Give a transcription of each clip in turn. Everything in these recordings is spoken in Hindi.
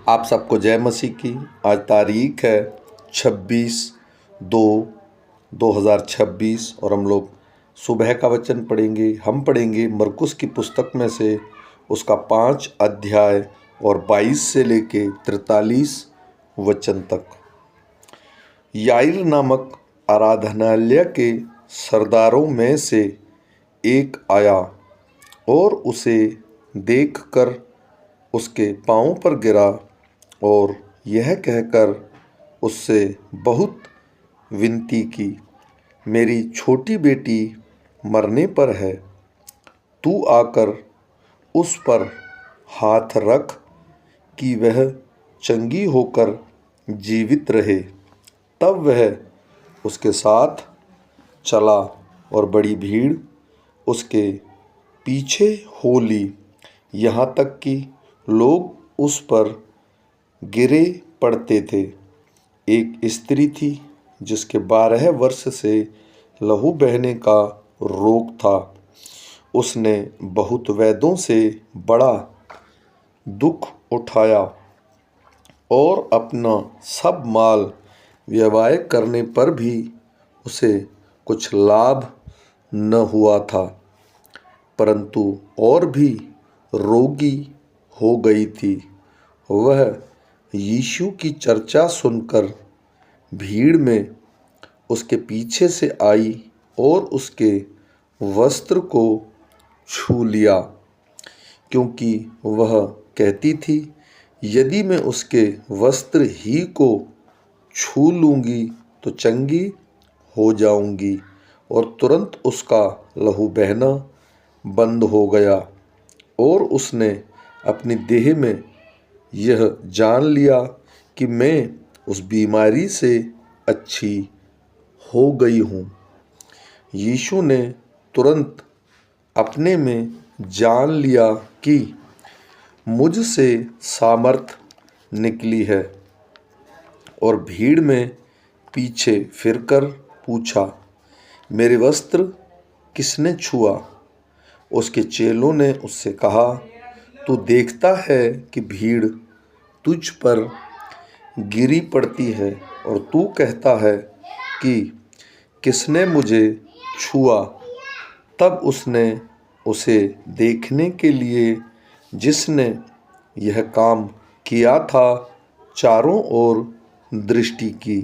आप सबको जय मसीह की। आज तारीख है 26/2/2026 और हम लोग सुबह का वचन पढ़ेंगे। हम पढ़ेंगे मरकुस की पुस्तक में से उसका 5 अध्याय और 22 से लेके 43 वचन तक। याईर नामक आराधनालय के सरदारों में से एक आया और उसे देखकर उसके पांव पर गिरा और यह कहकर उससे बहुत विनती की, मेरी छोटी बेटी मरने पर है, तू आकर उस पर हाथ रख कि वह चंगी होकर जीवित रहे। तब वह उसके साथ चला और बड़ी भीड़ उसके पीछे हो ली, यहाँ तक कि लोग उस पर गिरे पड़ते थे। एक स्त्री थी जिसके 12 वर्ष से लहू बहने का रोग था। उसने बहुत वैद्यों से बड़ा दुख उठाया और अपना सब माल व्यय करने पर भी उसे कुछ लाभ न हुआ था, परंतु और भी रोगी हो गई थी। वह यीशु की चर्चा सुनकर भीड़ में उसके पीछे से आई और उसके वस्त्र को छू लिया, क्योंकि वह कहती थी, यदि मैं उसके वस्त्र ही को छू लूँगी तो चंगी हो जाऊँगी। और तुरंत उसका लहू बहना बंद हो गया और उसने अपनी देह में यह जान लिया कि मैं उस बीमारी से अच्छी हो गई हूँ। यीशु ने तुरंत अपने में जान लिया कि मुझसे सामर्थ निकली है और भीड़ में पीछे फिरकर पूछा, मेरे वस्त्र किसने छुआ? उसके चेलों ने उससे कहा, तू देखता है कि भीड़ तुझ पर गिरी पड़ती है और तू कहता है कि किसने मुझे छुआ? तब उसने उसे देखने के लिए जिसने यह काम किया था चारों ओर दृष्टि की।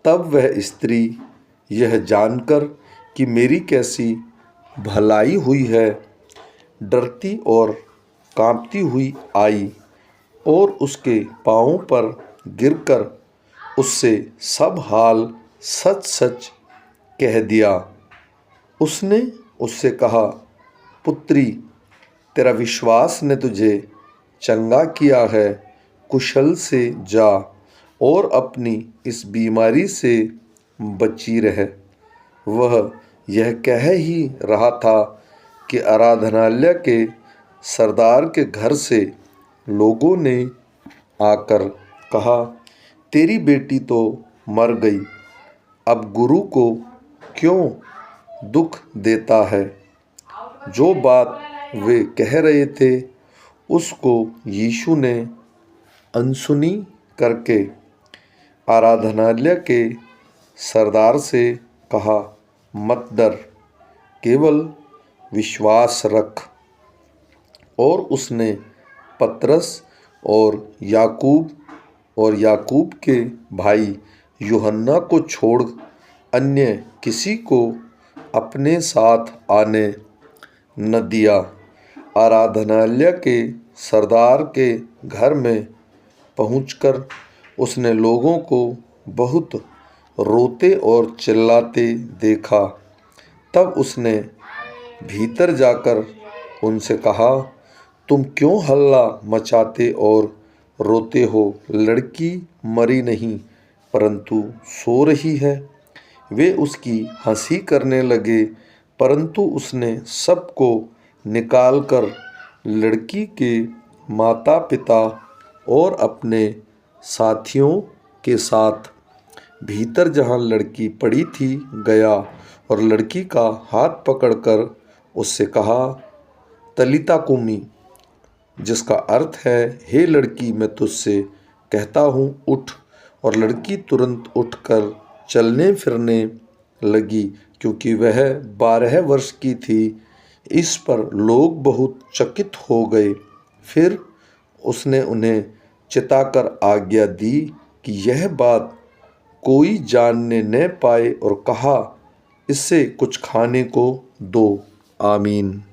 तब वह स्त्री यह जानकर कि मेरी कैसी भलाई हुई है, डरती और कांपती हुई आई और उसके पांवों पर गिरकर उससे सब हाल सच सच कह दिया। उसने उससे कहा, पुत्री, तेरा विश्वास ने तुझे चंगा किया है, कुशल से जा और अपनी इस बीमारी से बची रह। वह यह कह ही रहा था कि आराधनालय के सरदार के घर से लोगों ने आकर कहा, तेरी बेटी तो मर गई, अब गुरु को क्यों दुख देता है? जो बात वे कह रहे थे उसको यीशु ने अनसुनी करके आराधनालय के सरदार से कहा, मत डर, केवल विश्वास रख। और उसने पतरस और याकूब के भाई यूहन्ना को छोड़ अन्य किसी को अपने साथ आने न दिया। आराधनालय के सरदार के घर में पहुंचकर उसने लोगों को बहुत रोते और चिल्लाते देखा। तब उसने भीतर जाकर उनसे कहा, तुम क्यों हल्ला मचाते और रोते हो? लड़की मरी नहीं परंतु सो रही है। वे उसकी हंसी करने लगे, परंतु उसने सबको निकालकर लड़की के माता पिता और अपने साथियों के साथ भीतर जहाँ लड़की पड़ी थी गया और लड़की का हाथ पकड़कर उससे कहा, तलीता कुमी, जिसका अर्थ है, हे लड़की, मैं तुझसे कहता हूँ उठ। और लड़की तुरंत उठकर चलने फिरने लगी, क्योंकि वह 12 वर्ष की थी। इस पर लोग बहुत चकित हो गए। फिर उसने उन्हें चिताकर आज्ञा दी कि यह बात कोई जानने न पाए और कहा, इससे कुछ खाने को दो। आमीन।